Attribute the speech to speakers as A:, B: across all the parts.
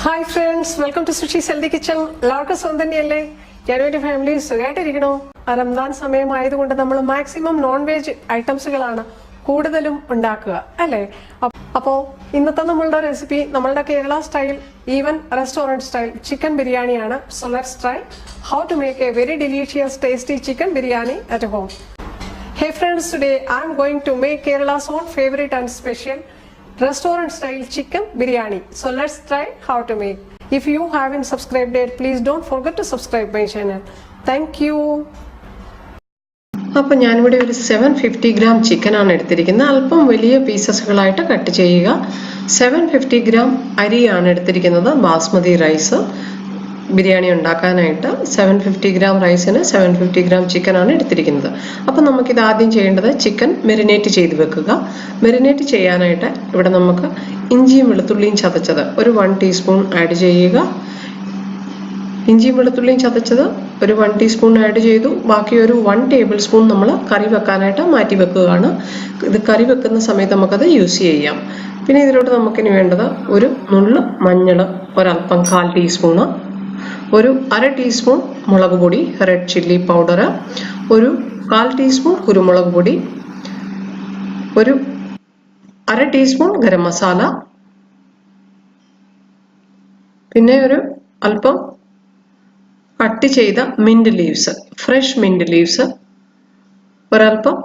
A: Hi friends, welcome to Sushi's Healthy Kitchen. എല്ലാവർക്കും സുഖം തന്നെയല്ലേ? ഞാനും ഫാമിലി സുഖമായിട്ടിരിക്കണോ? റംദാൻ സമയമായതുകൊണ്ട് നമ്മൾ മാക്സിമം നോൺ വെജ് ഐറ്റംസുകളാണ് കൂടുതലും ഉണ്ടാക്കുക അല്ലേ? അപ്പോൾ ഇന്നത്തെ നമ്മളുടെ റെസിപ്പി നമ്മളുടെ Kerala style even restaurant style chicken ബിരിയാണിയാണ്. So let's try how to make a very delicious tasty chicken biryani at home. Hey friends, today I am going to make Kerala's own favorite and special restaurant style chicken biryani. So let's try how to make. If you haven't subscribed yet, please don't forget to subscribe my channel. Thank you. അപ്പോൾ ഞാനിവിടെ ഒരു 750 gram chicken ആണ് എടുത്തിരിക്കുന്നത്. അല്പം വലിയ പീസസുകളായിട്ട് cut ചെയ്യുക. 750 gram അരിയാണ് എടുത്തിരിക്കുന്നത്, ബാസ്മതി റൈസ്. ബിരിയാണി ഉണ്ടാക്കാനായിട്ട് 750 gram റൈസിന് 750 gram ചിക്കൻ ആണ് എടുത്തിരിക്കുന്നത്. അപ്പോൾ നമുക്കിത് ആദ്യം ചെയ്യേണ്ടത് ചിക്കൻ മെറിനേറ്റ് ചെയ്ത് വെക്കുക. മെറിനേറ്റ് ചെയ്യാനായിട്ട് ഇവിടെ നമുക്ക് ഇഞ്ചിയും വെളുത്തുള്ളിയും ചതച്ചത് ഒരു 1 ടീസ്പൂൺ ആഡ് ചെയ്യുക. ഇഞ്ചിയും വെളുത്തുള്ളിയും ചതച്ചത് ഒരു 1 ടീസ്പൂൺ ആഡ് ചെയ്തു. ബാക്കി ഒരു 1 ടേബിൾ സ്പൂൺ നമ്മൾ കറി വെക്കാനായിട്ട് മാറ്റി വെക്കുകയാണ്. ഇത് കറി വെക്കുന്ന സമയത്ത് നമുക്കത് യൂസ് ചെയ്യാം. പിന്നെ ഇതിലോട്ട് നമുക്കിനി വേണ്ടത് ഒരു നുള്ള് മഞ്ഞൾ, ഒരൽപ്പം 1/4 ടീസ്പൂണ്, ഒരു 1/2 ടീസ്പൂൺ മുളക് പൊടി റെഡ് ചില്ലി പൗഡർ, ഒരു 1/4 ടീസ്പൂൺ കുരുമുളക് പൊടി, ഒരു 1/2 ടീസ്പൂൺ ഗരം മസാല, പിന്നെ ഒരു അല്പം കട്ട് ചെയ്ത mint leaves, fresh mint leaves, ഒരൽപ്പം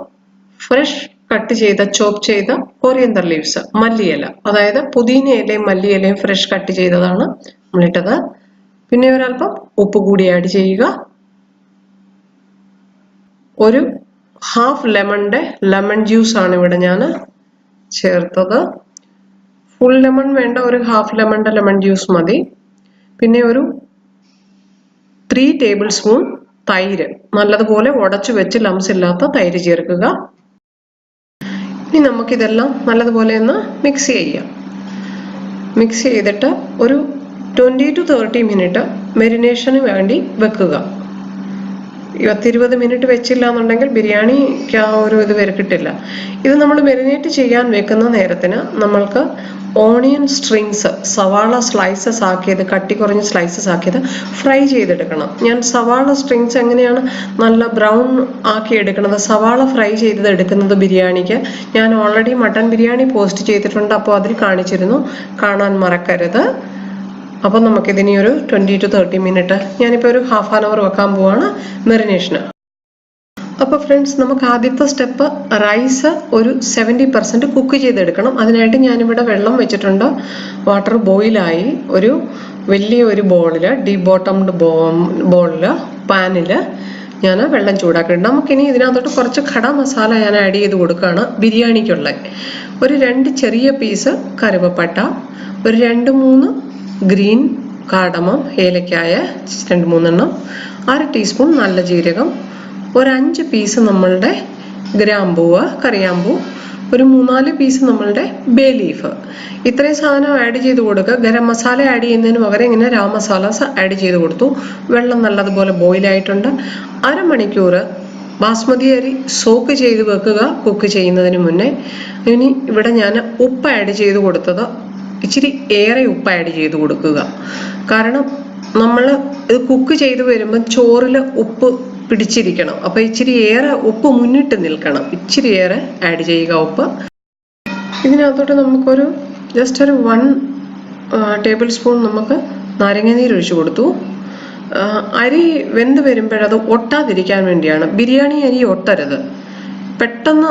A: ഫ്രഷ് കട്ട് ചെയ്ത ചോപ്പ് ചെയ്ത കൊറിയണ്ടർ ലീവ്സ്, മല്ലിയില, അതായത് പുതിന ഇലയും മല്ലിയിലയും ഫ്രഷ് കട്ട് ചെയ്തതാണ് നമ്മളിട്ടത്. പിന്നെ ഒരൽപ്പം ഉപ്പ് കൂടി ആഡ് ചെയ്യുക. ഒരു ഹാഫ് ലെമണിന്റെ ലെമൺ ജ്യൂസ് ആണ് ഇവിടെ ഞാൻ ചേർത്തത്. ഫുൾ ലെമൺ വേണ്ട, ഒരു ഹാഫ് ലെമണിന്റെ ലെമൺ ജ്യൂസ് മതി. പിന്നെ ഒരു 3 ടേബിൾ സ്പൂൺ തൈര്, നല്ലതുപോലെ ഉടച്ചു വെച്ച് ലംസ് ഇല്ലാത്ത തൈര് ചേർക്കുക. ഇനി നമുക്കിതെല്ലാം നല്ലതുപോലെ ഒന്ന് മിക്സ് ചെയ്യാം. മിക്സ് ചെയ്തിട്ട് ഒരു 20 to 30 മിനിറ്റ് മെറിനേഷന് വേണ്ടി വെക്കുക. 10-20 മിനിറ്റ് വെച്ചില്ല എന്നുണ്ടെങ്കിൽ ബിരിയാണിക്ക് ആ ഒരു ഇത് കിട്ടില്ല. ഇത് നമ്മൾ മെറിനേറ്റ് ചെയ്യാൻ വെക്കുന്ന നേരത്തിന് നമ്മൾക്ക് ഓണിയൻ സ്ട്രിങ്സ്, സവാള സ്ലൈസസ് ആക്കിയത്, കട്ടി കുറഞ്ഞ സ്ലൈസസ് ആക്കിയത് ഫ്രൈ ചെയ്തെടുക്കണം. ഞാൻ സവാള സ്ട്രിങ്സ് എങ്ങനെയാണ് നല്ല ബ്രൗൺ ആക്കി എടുക്കുന്നത്, സവാള ഫ്രൈ ചെയ്തത് എടുക്കുന്നത് ബിരിയാണിക്ക് ഞാൻ ഓൾറെഡി മട്ടൺ ബിരിയാണി പോസ്റ്റ് ചെയ്തിട്ടുണ്ട്. അപ്പോൾ അതിൽ കാണിച്ചിരുന്നു, കാണാൻ മറക്കരുത്. അപ്പോൾ നമുക്കിതിനി ഒരു 20 to 30 മിനിറ്റ്, ഞാനിപ്പോൾ ഒരു ഹാഫ് ആൻ അവർ വെക്കാൻ പോവാണ് മെറിനേഷന്. അപ്പോൾ ഫ്രണ്ട്സ്, നമുക്ക് ആദ്യത്തെ സ്റ്റെപ്പ് റൈസ് ഒരു 70% കുക്ക് ചെയ്തെടുക്കണം. അതിനായിട്ട് ഞാനിവിടെ വെള്ളം വെച്ചിട്ടുണ്ട്. വാട്ടർ ബോയിലായി ഒരു വലിയ ഒരു ബോളിൽ, ഡീപ് ബോട്ടംഡ് ബോളിൽ, പാനിൽ ഞാൻ വെള്ളം ചൂടാക്കിയിട്ടുണ്ട്. നമുക്കിനി ഇതിനകത്തോട്ട് കുറച്ച് ഖടാ മസാല ഞാൻ ആഡ് ചെയ്ത് കൊടുക്കുകയാണ് ബിരിയാണിക്കുള്ള. ഒരു 2 ചെറിയ പീസ് കറുവപ്പട്ട, ഒരു 2-3 ഗ്രീൻ കാർഡമം, ഏലക്കായ 2-3 എണ്ണം, 1/2 ടീസ്പൂൺ നല്ല ജീരകം, ഒരു 5 പീസ് നമ്മളുടെ ഗ്രാമ്പൂവ്, കറിയാമ്പൂ, ഒരു 3-4 പീസ് നമ്മളുടെ ബേ ലീഫ്. ഇത്രയും സാധനം ആഡ് ചെയ്ത് കൊടുക്കുക. ഗരം മസാല ആഡ് ചെയ്യുന്നതിന് പകരം ഇങ്ങനെ രാം മസാലാസ് ആഡ് ചെയ്ത് കൊടുത്തു. വെള്ളം നല്ലതുപോലെ ബോയിലായിട്ടുണ്ട്. 1/2 മണിക്കൂർ ബാസ്മതി അരി സോക്ക് ചെയ്ത് വെക്കുക കുക്ക് ചെയ്യുന്നതിന് മുന്നേ. ഇനി ഇവിടെ ഞാൻ ഉപ്പ് ആഡ് ചെയ്ത് കൊടുത്തത് ഇച്ചിരി ഏറെ ഉപ്പ് ആഡ് ചെയ്ത് കൊടുക്കുക. കാരണം നമ്മൾ ഇത് കുക്ക് ചെയ്ത് വരുമ്പോൾ ചോറിൽ ഉപ്പ് പിടിച്ചിരിക്കണം. അപ്പോൾ ഇച്ചിരി ഏറെ ഉപ്പ് മുന്നിട്ട് നിൽക്കണം. ഇച്ചിരി ഏറെ ആഡ് ചെയ്യുക ഉപ്പ്. ഇതിനകത്തോട്ട് നമുക്കൊരു ജസ്റ്റ് ഒരു 1 ടേബിൾ സ്പൂൺ നമുക്ക് നാരങ്ങാനീര് ഒഴിച്ചു കൊടുത്തു. അരി വെന്ത് വരുമ്പോഴത് ഒട്ടാതിരിക്കാൻ വേണ്ടിയാണ്. ബിരിയാണി അരി ഒട്ടരുത്. പെട്ടെന്ന്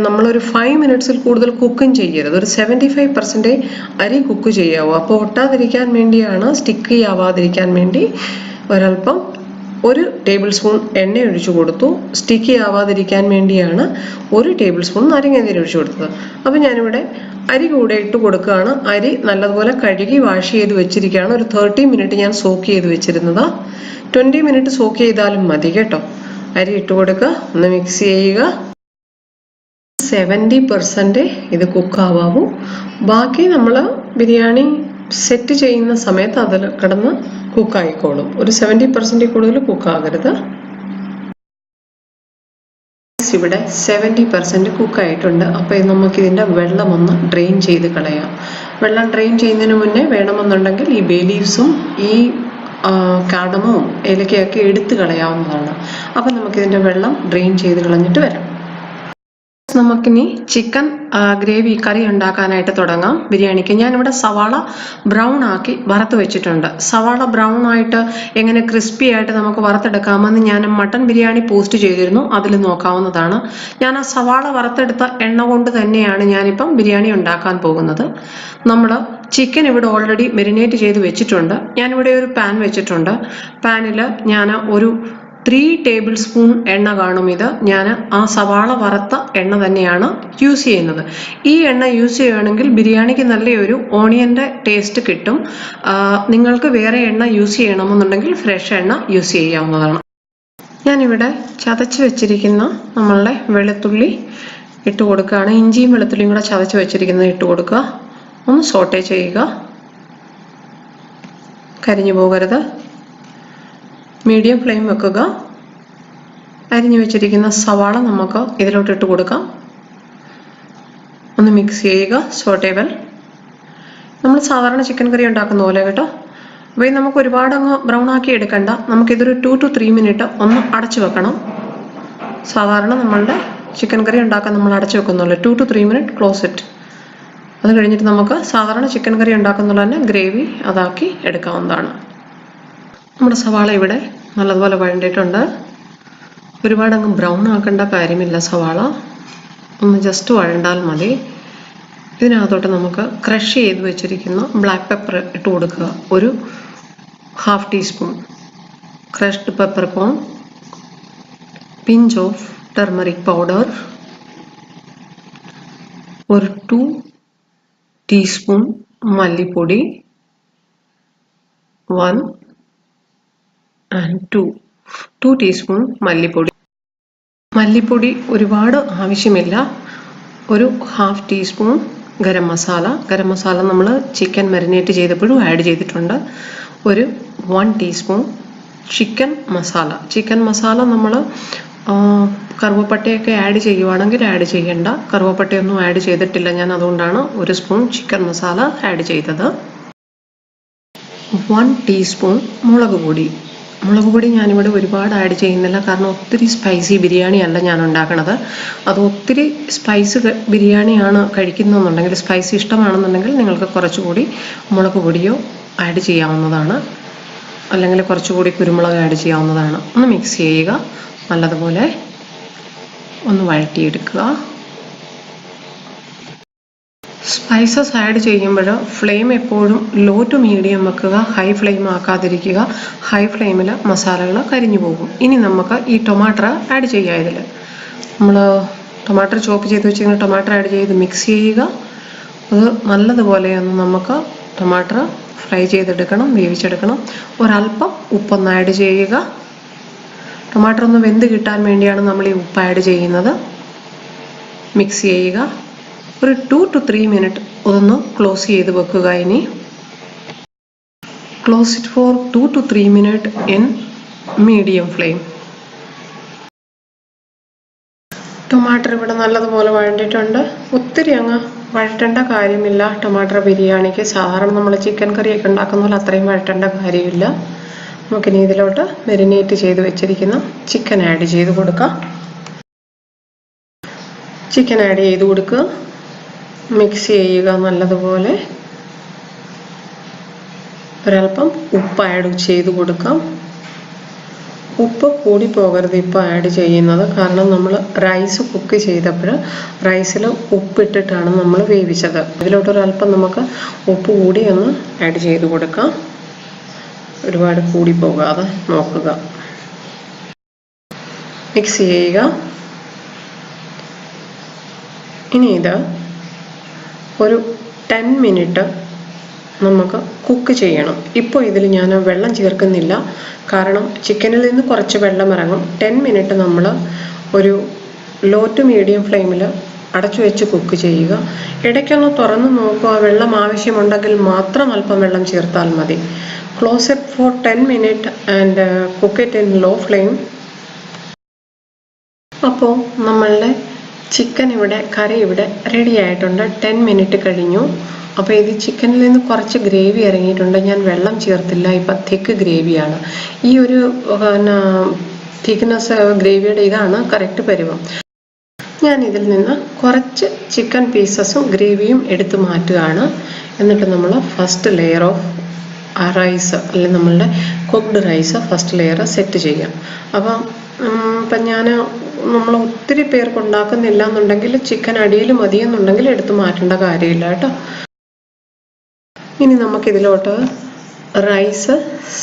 A: നമ്മളൊരു 5 മിനിറ്റ്സിൽ കൂടുതൽ കുക്കും ചെയ്യരുത്. ഒരു 75% അരി കുക്ക് ചെയ്യാവൂ. അപ്പോൾ ഒട്ടാതിരിക്കാൻ വേണ്ടിയാണ്, സ്റ്റിക്കി ആവാതിരിക്കാൻ വേണ്ടി ഒരൽപ്പം 1 ടേബിൾ സ്പൂൺ എണ്ണ ഒഴിച്ചു കൊടുത്തു. സ്റ്റിക്കി ആവാതിരിക്കാൻ വേണ്ടിയാണ് 1 ടേബിൾ സ്പൂൺ നാരങ്ങാനീര് ഒഴിച്ചു കൊടുത്തത്. അപ്പോൾ ഞാനിവിടെ അരി കൂടെ ഇട്ട് കൊടുക്കുകയാണ്. അരി നല്ലതുപോലെ കഴുകി വാഷ് ചെയ്ത് വെച്ചിരിക്കുകയാണ്. ഒരു 30 മിനിറ്റ് ഞാൻ സോക്ക് ചെയ്ത് വെച്ചിരുന്നത്. 20 മിനിറ്റ് സോക്ക് ചെയ്താലും മതി കേട്ടോ. അരി ഇട്ട് കൊടുക്കുക, ഒന്ന് മിക്സ് ചെയ്യുക. 70% ഇത് കുക്കാവാവൂ. ബാക്കി നമ്മൾ ബിരിയാണി സെറ്റ് ചെയ്യുന്ന സമയത്ത് അതിൽ കിടന്ന് കുക്കായിക്കോളും. ഒരു 70% കൂടുതൽ കുക്കാകരുത്. ഇവിടെ 70% കുക്കായിട്ടുണ്ട്. അപ്പോൾ നമുക്കിതിൻ്റെ വെള്ളം ഒന്ന് ഡ്രെയിൻ ചെയ്ത് കളയാം. വെള്ളം ഡ്രെയിൻ ചെയ്യുന്നതിന് മുന്നേ വേണമെന്നുണ്ടെങ്കിൽ ഈ ബേ ലീവ്സും ഈ കാർഡമവും ഏലക്കയൊക്കെ എടുത്ത് കളയാവുന്നതാണ്. അപ്പം നമുക്കിതിൻ്റെ വെള്ളം ഡ്രെയിൻ ചെയ്ത് കളഞ്ഞിട്ട് വരാം. നമുക്കിനി ചിക്കൻ ഗ്രേവി കറി ഉണ്ടാക്കാനായിട്ട് തുടങ്ങാം. ബിരിയാണിക്ക് ഞാനിവിടെ സവാള ബ്രൗൺ ആക്കി വറുത്ത് വെച്ചിട്ടുണ്ട്. സവാള ബ്രൗൺ ആയിട്ട് എങ്ങനെ ക്രിസ്പി ആയിട്ട് നമുക്ക് വറുത്തെടുക്കാമെന്ന് ഞാൻ മട്ടൺ ബിരിയാണി പോസ്റ്റ് ചെയ്തിരുന്നു, അതിൽ നോക്കാവുന്നതാണ്. ഞാൻ ആ സവാള വറുത്തെടുത്ത എണ്ണ കൊണ്ട് തന്നെയാണ് ഞാനിപ്പം ബിരിയാണി ഉണ്ടാക്കാൻ പോകുന്നത്. നമ്മൾ ചിക്കൻ ഇവിടെ ഓൾറെഡി മെരിനേറ്റ് ചെയ്ത് വെച്ചിട്ടുണ്ട്. ഞാനിവിടെ ഒരു പാൻ വെച്ചിട്ടുണ്ട്. പാനിൽ ഞാൻ ഒരു 3 ടേബിൾ സ്പൂൺ എണ്ണ കാണും. ഇത് ഞാൻ ആ സവാള വറുത്ത എണ്ണ തന്നെയാണ് യൂസ് ചെയ്യുന്നത്. ഈ എണ്ണ യൂസ് ചെയ്യുകയാണെങ്കിൽ ബിരിയാണിക്ക് നല്ലൊരു ഓണിയൻ്റെ ടേസ്റ്റ് കിട്ടും. നിങ്ങൾക്ക് വേറെ എണ്ണ യൂസ് ചെയ്യണമെന്നുണ്ടെങ്കിൽ ഫ്രഷ് എണ്ണ യൂസ് ചെയ്യാവുന്നതാണ്. ഞാനിവിടെ ചതച്ച് വെച്ചിരിക്കുന്ന നമ്മളുടെ വെളുത്തുള്ളി ഇട്ട് കൊടുക്കുകയാണ്. ഇഞ്ചിയും വെളുത്തുള്ളിയും കൂടെ ചതച്ച് വെച്ചിരിക്കുന്നത് ഇട്ട് കൊടുക്കുക. ഒന്ന് സോട്ടേ ചെയ്യുക, കരിഞ്ഞു പോകരുത്. മീഡിയം ഫ്ലെയിം വെക്കുക. അരിഞ്ഞു വെച്ചിരിക്കുന്ന സവാള നമുക്ക് ഇതിലോട്ടിട്ട് കൊടുക്കാം. ഒന്ന് മിക്സ് ചെയ്യുക. സോട്ടേബൽ നമ്മൾ സാധാരണ ചിക്കൻ കറി ഉണ്ടാക്കുന്ന പോലെ കേട്ടോ. അപ്പോൾ ഇത് നമുക്ക് ഒരുപാട് അങ്ങ് ബ്രൗൺ ആക്കി എടുക്കണ്ട. നമുക്കിതൊരു 2 to 3 മിനിറ്റ് ഒന്ന് അടച്ചു വെക്കണം. സാധാരണ നമ്മളുടെ ചിക്കൻ കറി ഉണ്ടാക്കാൻ നമ്മൾ അടച്ചു വെക്കുന്നുള്ളൂ. 2 to 3 മിനിറ്റ് ക്ലോസ് ഇറ്റ്. അത് കഴിഞ്ഞിട്ട് നമുക്ക് സാധാരണ ചിക്കൻ കറി ഉണ്ടാക്കുന്ന തന്നെ ഗ്രേവി അതാക്കി എടുക്കാവുന്നതാണ്. നമ്മുടെ സവാള ഇവിടെ നല്ലതുപോലെ വഴണ്ടിട്ടുണ്ട്. ഒരുപാട് അങ്ങ് ബ്രൗൺ ആക്കേണ്ട കാര്യമില്ല. സവാള ഒന്ന് ജസ്റ്റ് വഴണ്ടാൽ മതി. ഇതിനകത്തോട്ട് നമുക്ക് ക്രഷ് ചെയ്ത് വെച്ചിരിക്കുന്ന ബ്ലാക്ക് പെപ്പർ ഇട്ട് കൊടുക്കുക. ഒരു 1/2 teaspoon crushed peppercorn, pinch of turmeric powder, ഒരു 2 ടീസ്പൂൺ മല്ലിപ്പൊടി, 1 and 2 ടീസ്പൂൺ മല്ലിപ്പൊടി. മല്ലിപ്പൊടി ഒരുപാട് ആവശ്യമില്ല. ഒരു 1/2 ടീസ്പൂൺ ഗരം മസാല. ഗരം മസാല നമ്മൾ ചിക്കൻ മാരിനേറ്റ് ചെയ്തപ്പോഴും ആഡ് ചെയ്തിട്ടുണ്ട്. ഒരു 1 teaspoon chicken masala. Chicken masala നമ്മൾ കറുവപ്പട്ടയൊക്കെ ആഡ് ചെയ്യുവാണെങ്കിൽ ആഡ് ചെയ്യേണ്ട. കറുവപ്പട്ടയൊന്നും ആഡ് ചെയ്തിട്ടില്ല ഞാൻ, അതുകൊണ്ടാണ് 1 സ്പൂൺ ചിക്കൻ മസാല ആഡ് ചെയ്തത്. 1 ടീസ്പൂൺ മുളക് പൊടി. മുളക് പൊടി ഞാനിവിടെ ഒരുപാട് ആഡ് ചെയ്യുന്നില്ല, കാരണം ഒത്തിരി സ്പൈസി ബിരിയാണി അല്ല ഞാൻ ഉണ്ടാക്കണത്. അത് ഒത്തിരി സ്പൈസ് ബിരിയാണിയാണ് കഴിക്കുന്നതെന്നുണ്ടെങ്കിൽ, സ്പൈസി ഇഷ്ടമാണെന്നുണ്ടെങ്കിൽ നിങ്ങൾക്ക് കുറച്ചുകൂടി മുളക് പൊടിയോ ആഡ് ചെയ്യാവുന്നതാണ്, അല്ലെങ്കിൽ കുറച്ചുകൂടി കുരുമുളക് ആഡ് ചെയ്യാവുന്നതാണ്. ഒന്ന് മിക്സ് ചെയ്യുക. നല്ലതുപോലെ ഒന്ന് വഴറ്റിയെടുക്കുക. സ്പൈസസ് ആഡ് ചെയ്യുമ്പോൾ ഫ്ലെയിം എപ്പോഴും ലോ ടു മീഡിയം വെക്കുക. ഹൈ ഫ്ലെയിം ആക്കാതിരിക്കുക. ഹൈ ഫ്ലെയിമിൽ മസാലകൾ കരിഞ്ഞു പോകും. ഇനി നമുക്ക് ഈ ടൊമാറ്റോ ആഡ് ചെയ്യാം. ഇതിൽ നമ്മൾ ടൊമാറ്റോ ചോപ്പ് ചെയ്ത് വെച്ചിരിക്കുന്ന ടൊമാറ്റോ ആഡ് ചെയ്ത് മിക്സ് ചെയ്യുക. അത് നല്ലതുപോലെ ഒന്ന് നമുക്ക് ടൊമാറ്റോ ഫ്രൈ ചെയ്തെടുക്കണം, വേവിച്ചെടുക്കണം. ഒരല്പം ഉപ്പൊന്ന് ആഡ് ചെയ്യുക. ടൊമാറ്റോ ഒന്ന് വെന്ത് കിട്ടാൻ വേണ്ടിയാണ് നമ്മൾ ഈ ഉപ്പ് ആഡ് ചെയ്യുന്നത്. മിക്സ് ചെയ്യുക. ഒരു 2 to 3 മിനിറ്റ് ഒന്ന് ക്ലോസ് ചെയ്ത് വെക്കുക. ഇനി close it for 2 to 3 minute in medium flame. Tomato ഇവിടെ നല്ലതുപോലെ വഴണ്ടിട്ടുണ്ട്. ഒത്തിരി അങ്ങ് വഴറ്റേണ്ട കാര്യമില്ല ടൊമാറ്റോ ബിരിയാണിക്ക്. സാധാരണ നമ്മൾ ചിക്കൻ കറിയൊക്കെ ഉണ്ടാക്കുന്ന പോലെ അത്രയും വഴറ്റേണ്ട കാര്യമില്ല. നമുക്കിനി ഇതിലോട്ട് മെരിനേറ്റ് ചെയ്ത് വെച്ചിരിക്കുന്ന ചിക്കൻ ആഡ് ചെയ്ത് കൊടുക്കാം. ചിക്കൻ ആഡ് ചെയ്ത് കൊടുക്കുക. മിക്സ് ചെയ്യുക നല്ലതുപോലെ. ഒരല്പം ഉപ്പ് ആഡ് ചെയ്ത് കൊടുക്കാം. ഉപ്പ് കൂടി പോകരുത് ഇപ്പോൾ ആഡ് ചെയ്യുന്നത്, കാരണം നമ്മൾ റൈസ് കുക്ക് ചെയ്തപ്പോൾ റൈസിൽ ഉപ്പിട്ടിട്ടാണ് നമ്മൾ വേവിച്ചത്. ഇതിലോട്ടൊരല്പം നമുക്ക് ഉപ്പ് കൂടി ഒന്ന് ആഡ് ചെയ്ത് കൊടുക്കാം. ഒരുപാട് കൂടി പോകാതെ നോക്കുക. മിക്സ് ചെയ്യുക. ഇനി ഇത് ഒരു 10 മിനിറ്റ് നമുക്ക് കുക്ക് ചെയ്യണം. ഇപ്പോൾ ഇതിൽ ഞാൻ വെള്ളം ചേർക്കുന്നില്ല, കാരണം ചിക്കനിൽ നിന്ന് കുറച്ച് വെള്ളം ഇറങ്ങും. 10 മിനിറ്റ് നമ്മൾ ഒരു ലോ ടു മീഡിയം ഫ്ലെയിമിൽ അടച്ചു വെച്ച് കുക്ക് ചെയ്യുക. ഇടയ്ക്കൊന്ന് തുറന്ന് നോക്കുക. വെള്ളം ആവശ്യമുണ്ടെങ്കിൽ മാത്രം അല്പം വെള്ളം ചേർത്താൽ മതി. Close it for 10 minute and cook it in law flame. അപ്പോൾ നമ്മളുടെ ചിക്കൻ ഇവിടെ കറി ഇവിടെ റെഡി ആയിട്ടുണ്ട്. 10 മിനിറ്റ് കഴിഞ്ഞു. അപ്പോൾ ഇത് ചിക്കനിൽ നിന്ന് കുറച്ച് ഗ്രേവി ഇറങ്ങിയിട്ടുണ്ട്. ഞാൻ വെള്ളം ചേർത്തില്ല. ഇപ്പം തിക്ക് ഗ്രേവിയാണ്. ഈ ഒരു തിക്നെസ് ഗ്രേവിയുടെ ഇതാണ് കറക്റ്റ് പരുവം. ഞാൻ ഇതിൽ നിന്ന് കുറച്ച് ചിക്കൻ പീസസും ഗ്രേവിയും എടുത്ത് മാറ്റുകയാണ്. എന്നിട്ട് നമ്മൾ ഫസ്റ്റ് ലെയർ ഓഫ് റൈസ് അല്ലെങ്കിൽ നമ്മളുടെ cooked rice first layer set ചെയ്യാം. അപ്പം നമ്മൾ ഒത്തിരി പേർക്ക് ഉണ്ടാക്കുന്നില്ല എന്നുണ്ടെങ്കിൽ ചിക്കൻ അടിയിൽ മതിയെന്നുണ്ടെങ്കിൽ എടുത്ത് മാറ്റേണ്ട കാര്യമില്ല കേട്ടോ. ഇനി നമുക്കിതിലോട്ട് റൈസ്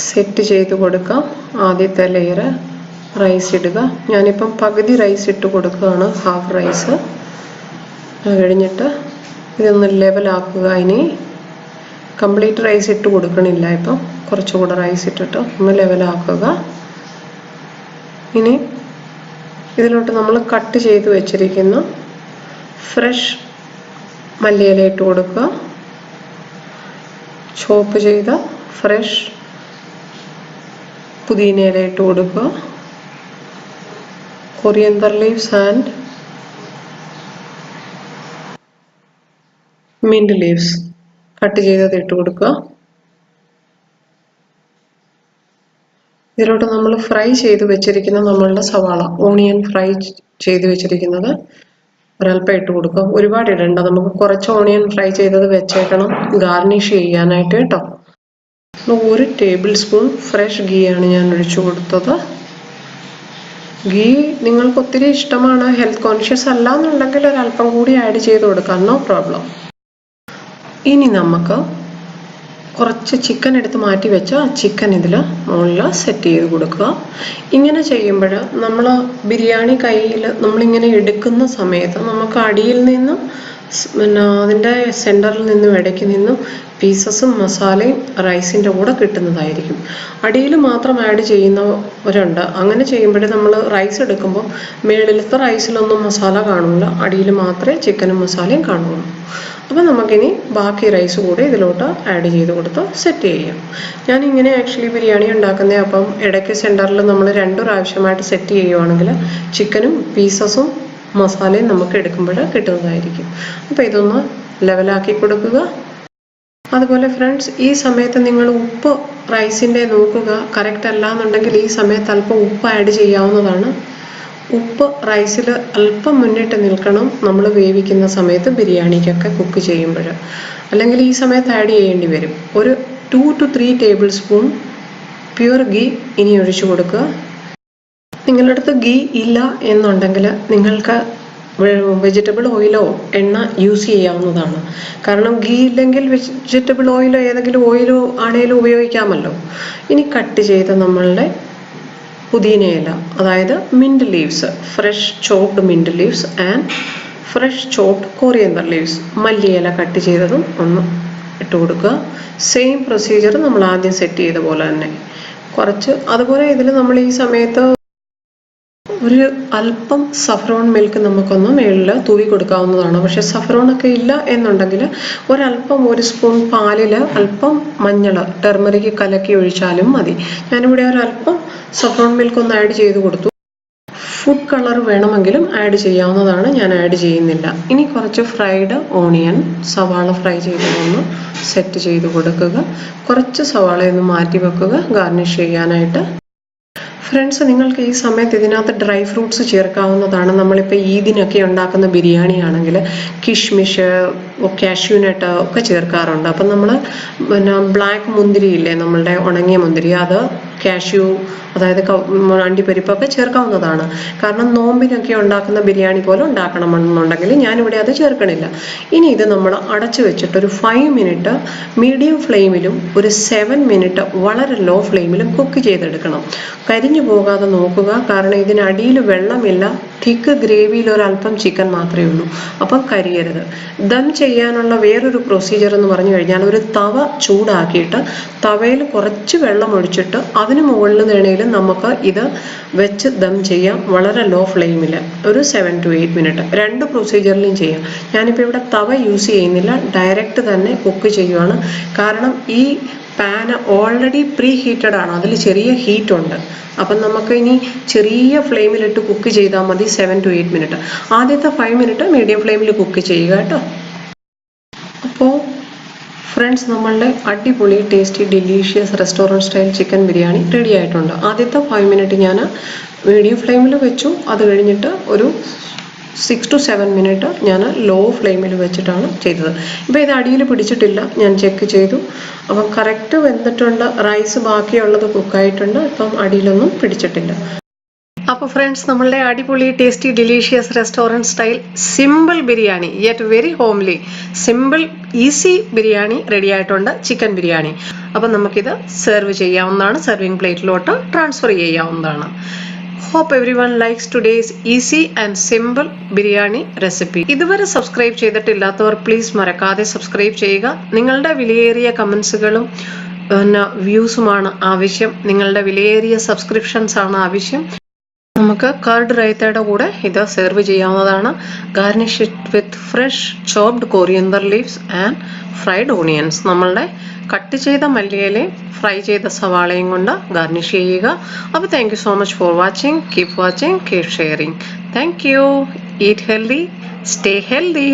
A: സെറ്റ് ചെയ്ത് കൊടുക്കാം. ആദ്യത്തെ ലെയർ റൈസ് ഇടുക. ഞാനിപ്പം പകുതി റൈസ് ഇട്ട് കൊടുക്കുകയാണ്, ഹാഫ് റൈസ്. അത് കഴിഞ്ഞിട്ട് ഇതൊന്ന് ലെവലാക്കുക. ഇനി കംപ്ലീറ്റ് റൈസ് ഇട്ട് കൊടുക്കണില്ല, ഇപ്പം കുറച്ചുകൂടെ റൈസ് ഇട്ടിട്ട് ഒന്ന് ലെവലാക്കുക. ഇനി ഇതിലോട്ട് നമ്മൾ കട്ട് ചെയ്ത് വെച്ചിരിക്കുന്ന ഫ്രഷ് മല്ലിയില ഇട്ട് കൊടുക്കുക. ചോപ്പ് ചെയ്ത ഫ്രഷ് പുതിന ഇല ഇട്ട് കൊടുക്കുക. Coriander leaves and mint leaves cut ചെയ്തത് ഇട്ട് കൊടുക്കുക. ഇതിലോട്ട് നമ്മൾ ഫ്രൈ ചെയ്ത് വെച്ചിരിക്കുന്ന നമ്മളുടെ സവാള, ഓണിയൻ ഫ്രൈ ചെയ്ത് വെച്ചിരിക്കുന്നത് ഒരൽപ്പം ഇട്ട് കൊടുക്കുക. ഒരുപാട് ഇടണ്ട, നമുക്ക് കുറച്ച് ഓണിയൻ ഫ്രൈ ചെയ്തത് വെച്ചേക്കണം ഗാർണിഷ് ചെയ്യാനായിട്ട് കേട്ടോ. 1 ടേബിൾ സ്പൂൺ ഫ്രഷ് ഗീ ആണ് ഞാൻ ഒഴിച്ചു കൊടുത്തത്. ഗീ നിങ്ങൾക്ക് ഒത്തിരി ഇഷ്ടമാണ്, ഹെൽത്ത് കോൺഷ്യസ് അല്ല എന്നുണ്ടെങ്കിൽ ഒരല്പം കൂടി ആഡ് ചെയ്ത് കൊടുക്കാം, നോ പ്രോബ്ലം. ഇനി നമുക്ക് കുറച്ച് ചിക്കൻ എടുത്ത് മാറ്റി വെച്ച ചിക്കൻ ഇതിൽ മുകളിൽ സെറ്റ് ചെയ്ത് കൊടുക്കുക. ഇങ്ങനെ ചെയ്യുമ്പോൾ നമ്മൾ ബിരിയാണി കയ്യിൽ നമ്മളിങ്ങനെ എടുക്കുന്ന സമയത്ത് നമുക്ക് അടിയിൽ നിന്നും അതിൻ്റെ സെൻറ്ററിൽ നിന്നും ഇടയ്ക്ക് നിന്നും പീസസും മസാലയും റൈസിൻ്റെ കൂടെ കിട്ടുന്നതായിരിക്കും. അടിയിൽ മാത്രം ആഡ് ചെയ്യുന്നവരുണ്ട്. അങ്ങനെ ചെയ്യുമ്പോൾ നമ്മൾ റൈസ് എടുക്കുമ്പോൾ മേളിലത്തെ റൈസിലൊന്നും മസാല കാണില്ല, അടിയിൽ മാത്രമേ ചിക്കനും മസാലയും കാണുള്ളൂ. അപ്പോൾ നമുക്കിനി ബാക്കി റൈസ് കൂടി ഇതിലോട്ട് ആഡ് ചെയ്ത് കൊടുത്ത് സെറ്റ് ചെയ്യാം. ഞാനിങ്ങനെ ആക്ച്വലി ബിരിയാണി ഉണ്ടാക്കുന്നത്. അപ്പം ഇടയ്ക്ക് സെൻറ്ററിൽ നമ്മൾ 2 പ്രാവശ്യമായിട്ട് സെറ്റ് ചെയ്യുവാണെങ്കിൽ ചിക്കനും പീസസും മസാലയും നമുക്ക് എടുക്കുമ്പോൾ കിട്ടുന്നതായിരിക്കും. അപ്പോൾ ഇതൊന്ന് ലെവലാക്കി കൊടുക്കുക. അതുപോലെ ഫ്രണ്ട്സ്, ഈ സമയത്ത് നിങ്ങൾ ഉപ്പ് റൈസിൻ്റെ നോക്കുക. കറക്റ്റ് അല്ല എന്നുണ്ടെങ്കിൽ ഈ സമയത്ത് അല്പം ഉപ്പ് ആഡ് ചെയ്യാവുന്നതാണ്. ഉപ്പ് റൈസിൽ അല്പം മുന്നിട്ട് നിൽക്കണം നമ്മൾ വേവിക്കുന്ന സമയത്ത്, ബിരിയാണിക്കൊക്കെ കുക്ക് ചെയ്യുമ്പോൾ. അല്ലെങ്കിൽ ഈ സമയത്ത് ആഡ് ചെയ്യേണ്ടി വരും. ഒരു 2 to 3 table spoon pure ghee ഇനി ഒഴിച്ചു കൊടുക്കുക. നിങ്ങളുടെ അടുത്ത് ഗീ ഇല്ല എന്നുണ്ടെങ്കിൽ നിങ്ങൾക്ക് വെജിറ്റബിൾ ഓയിലോ എണ്ണ യൂസ് ചെയ്യാവുന്നതാണ്. കാരണം ഗീ ഇല്ലെങ്കിൽ വെജിറ്റബിൾ ഓയിലോ ഏതെങ്കിലും ഓയിലോ ആണെങ്കിലും ഉപയോഗിക്കാമല്ലോ. ഇനി കട്ട് ചെയ്ത നമ്മളുടെ പുതിന ഇല, അതായത് mint leaves, fresh chopped mint leaves and fresh chopped coriander leaves, മല്ലിയില കട്ട് ചെയ്തതും ഒന്ന് ഇട്ട് കൊടുക്കുക. സെയിം പ്രൊസീജിയർ നമ്മൾ ആദ്യം സെറ്റ് ചെയ്ത പോലെ തന്നെ കുറച്ച്. അതുപോലെ ഇതിൽ നമ്മൾ ഈ സമയത്ത് ഒരു അല്പം സഫ്രോൺ മിൽക്ക് നമുക്കൊന്ന് മേളിൽ തൂവി കൊടുക്കാവുന്നതാണ്. പക്ഷെ സഫ്രോണൊക്കെ ഇല്ല എന്നുണ്ടെങ്കിൽ ഒരല്പം 1 സ്പൂൺ പാലിൽ അല്പം മഞ്ഞൾ, ടെർമറിക് കലക്കി ഒഴിച്ചാലും മതി. ഞാനിവിടെ ഒരല്പം സഫ്രോൺ മിൽക്ക് ഒന്ന് ആഡ് ചെയ്ത് കൊടുത്തു. ഫുഡ് കളർ വേണമെങ്കിലും ആഡ് ചെയ്യാവുന്നതാണ്, ഞാൻ ആഡ് ചെയ്യുന്നില്ല. ഇനി കുറച്ച് ഫ്രൈഡ് ഓണിയൻ, സവാള ഫ്രൈ ചെയ്തതൊന്ന് സെറ്റ് ചെയ്ത് കൊടുക്കുക. കുറച്ച് സവാളയൊന്ന് മാറ്റി വെക്കുക ഗാർണിഷ് ചെയ്യാനായിട്ട്. ഫ്രണ്ട്സ്, നിങ്ങൾക്ക് ഈ സമയത്ത് ഇതിനകത്ത് ഡ്രൈ ഫ്രൂട്ട്സ് ചേർക്കാവുന്നതാണ്. നമ്മളിപ്പോൾ ഈദിനൊക്കെ ഉണ്ടാക്കുന്ന ബിരിയാണി ആണെങ്കിൽ കിഷ്മിഷ്, കാഷ്യൂനട്ട് ഒക്കെ ചേർക്കാറുണ്ട്. അപ്പം നമ്മൾ ബ്ലാക്ക് മുന്തിരി ഇല്ലേ, നമ്മളുടെ ഉണങ്ങിയ മുന്തിരി, അത് കാഷ്യൂ, അതായത് അണ്ടിപ്പരിപ്പൊക്കെ ചേർക്കാവുന്നതാണ്. കാരണം നോമ്പിനൊക്കെ ഉണ്ടാക്കുന്ന ബിരിയാണി പോലെ ഉണ്ടാക്കണമെന്നുണ്ടെങ്കിൽ ഞാനിവിടെ അത് ചേർക്കണില്ല. ഇനി ഇത് നമ്മൾ അടച്ചു വെച്ചിട്ട് ഒരു 5 മിനിറ്റ് മീഡിയം ഫ്ലെയിമിലും ഒരു 7 മിനിറ്റ് വളരെ ലോ ഫ്ലെയിമിലും കുക്ക് ചെയ്തെടുക്കണം. കരിഞ്ഞു പോകാതെ നോക്കുക. കാരണം ഇതിനടിയിൽ വെള്ളമില്ല, തിക്ക് ഗ്രേവിയിൽ ഒരല്പം ചിക്കൻ മാത്രമേ ഉള്ളൂ. അപ്പം കരിയരുത്. ദം ചെയ്യാനുള്ള വേറൊരു പ്രൊസീജിയർ എന്ന് പറഞ്ഞു കഴിഞ്ഞാൽ ഒരു തവ ചൂടാക്കിയിട്ട് തവയിൽ കുറച്ച് വെള്ളം ഒഴിച്ചിട്ട് അതിന് മുകളിൽ വേണമെങ്കിലും നമുക്ക് ഇത് വെച്ച് ദം ചെയ്യാം വളരെ ലോ ഫ്ലെയിമിൽ ഒരു 7 to 8 മിനിറ്റ്. 2 പ്രൊസീജിയറിലും ചെയ്യാം. ഞാനിപ്പോൾ ഇവിടെ തവ യൂസ് ചെയ്യുന്നില്ല, ഡയറക്റ്റ് തന്നെ കുക്ക് ചെയ്യുവാണ്. കാരണം ഈ പാന് ഓൾറെഡി പ്രീ ഹീറ്റഡ് ആണ്, അതിൽ ചെറിയ ഹീറ്റ് ഉണ്ട്. അപ്പം നമുക്ക് ഇനി ചെറിയ ഫ്ലെയിമിലിട്ട് കുക്ക് ചെയ്താൽ മതി 7 to 8 മിനിറ്റ്. ആദ്യത്തെ 5 മിനിറ്റ് മീഡിയം ഫ്ലെയിമിൽ കുക്ക് ചെയ്യുക കേട്ടോ. അപ്പോൾ ഫ്രണ്ട്സ്, നമ്മളുടെ അടിപൊളി tasty delicious restaurant style chicken biryani ready ആയിട്ടുണ്ട്. ആദ്യത്തെ 5 മിനിറ്റ് ഞാൻ മീഡിയം ഫ്ലെയിമിൽ വെച്ചു. അത് കഴിഞ്ഞിട്ട് ഒരു 6 to 7 മിനിറ്റ് ഞാൻ ലോ ഫ്ലെയിമിൽ വെച്ചിട്ടാണ് ചെയ്തത്. ഇപ്പോൾ ഇത് അടിയിൽ പിടിച്ചിട്ടില്ല, ഞാൻ ചെക്ക് ചെയ്തു. അപ്പം കറക്റ്റ് വെന്തിട്ടുണ്ട്. റൈസ് ബാക്കിയുള്ളത് കുക്കായിട്ടുണ്ട്. ഇപ്പം അടിയിലൊന്നും പിടിച്ചിട്ടില്ല. അപ്പോൾ ഫ്രണ്ട്സ്, നമ്മളുടെ അടിപൊളി tasty delicious restaurant style simple biryani, yet very homely, simple easy biryani ready ആയിട്ടുണ്ട്, ചിക്കൻ ബിരിയാണി. അപ്പം നമുക്കിത് സെർവ് ചെയ്യാവുന്നതാണ്. സെർവിങ് പ്ലേറ്റിലോട്ട് ട്രാൻസ്ഫർ ചെയ്യാവുന്നതാണ്. Hope everyone likes today's easy and simple biryani recipe. ഇതുവരെ സബ്സ്ക്രൈബ് ചെയ്തിട്ടില്ലാത്തവർ പ്ലീസ് മറക്കാതെ സബ്സ്ക്രൈബ് ചെയ്യുക. നിങ്ങളുടെ വിലയേറിയ കമൻസുകളും വ്യൂസുമാണ് ആവശ്യം. നിങ്ങളുടെ വിലയേറിയ സബ്സ്ക്രിപ്ഷൻസ് ആണ് ആവശ്യം. നമുക്ക് കർഡ് റൈത്തയുടെ കൂടെ ഇത് സെർവ് ചെയ്യാവുന്നതാണ്. Garnish it with fresh chopped coriander leaves and fried onions. നമ്മളുടെ കട്ട് ചെയ്ത മല്ലിയിലയും ഫ്രൈ ചെയ്ത സവാളയും കൊണ്ട് ഗാർണിഷ് ചെയ്യുക. അപ്പോൾ thank you so much for watching. Keep watching, keep sharing. Thank you. Eat healthy, stay healthy.